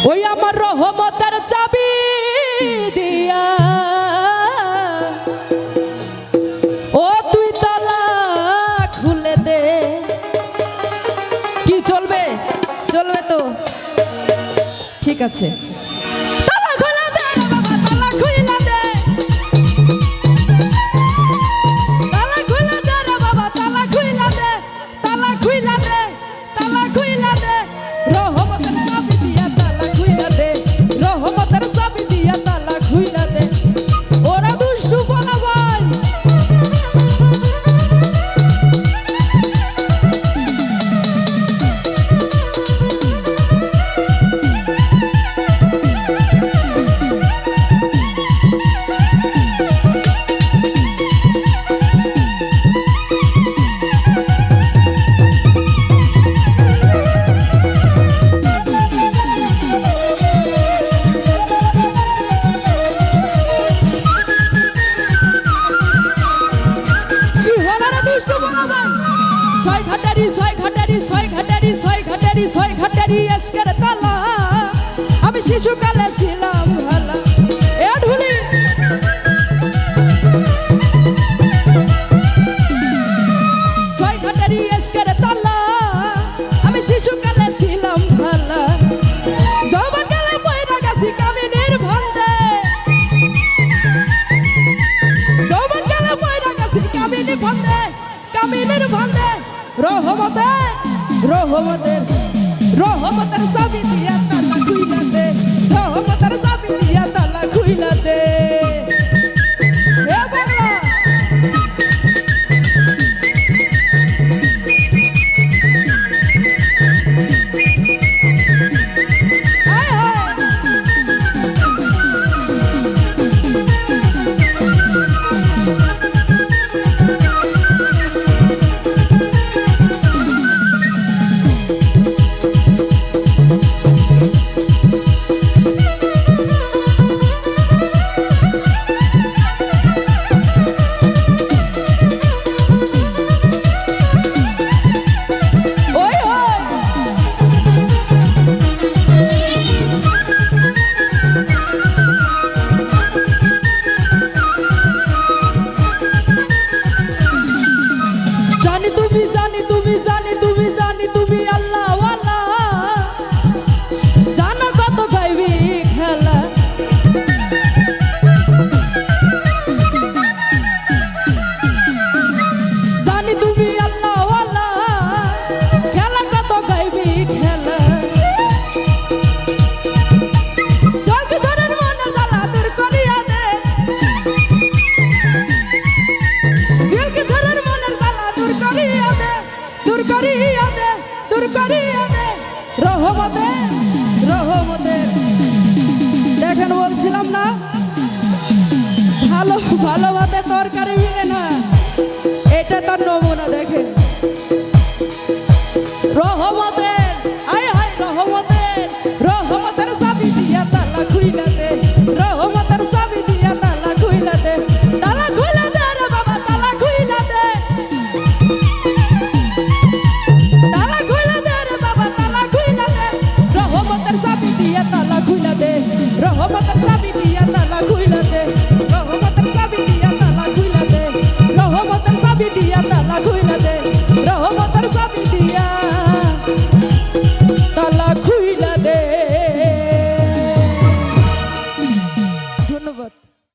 ওই আমার রহমতের চাবি দিয়া ও তুই তালা খুলে দে। কি চলবে? চলবে তো, ঠিক আছে। তালা খুলে দে রে বাবা, তালা খুলে দে, তালা খুলে দে রে বাবা, তালা খুলে দে, তালা খুলে দে, তালা খুলে দে। রহমতের চাবি দিয়া তালা খুলে দে, রহমতের চাবি দিয়া তালা খুলে দে। ওরা দুষ্টু বলা ভাই, আমি শিশুকালে ছিলাম ভালা। এ ঢুলি ছয় ঘাটারি এসকের তালা, আমি শিশুকালে ছিলাম ভালা। যৌবন কালে পয়রা গেছি কামিনীর ভন্দে, যৌবন কালে পয়রা গেছি কামিনী ভন্দে, কামিনীর ভন্দে। রহমতের রহমতের রহমতের চাবি দিয়া তালা খুইলা দে, রহমতের চাবি দিয়া তালা খুইলা দে। এ বাংলা হায় হায়, রহমতের রহমতের। দেখেন বলছিলাম না, ভালো ভালোভাবে তরকারি মিলে না, এটা তার নমুনা। দেখেন রহমতের, আয় হায় রহমতের, রহমতের চাবি দিয়া তালা খুইলা দে, রহমতের চাবি দিয়া তালা খুইলা দে, তালা খুইলা দে রে বাবা, তালা খুইলা দে, তালা খুইলা দে রে বাবা, তালা খুইলা দে। রহমতের চাবি দিয়া তালা খুইলা দে, রহমতের চাবি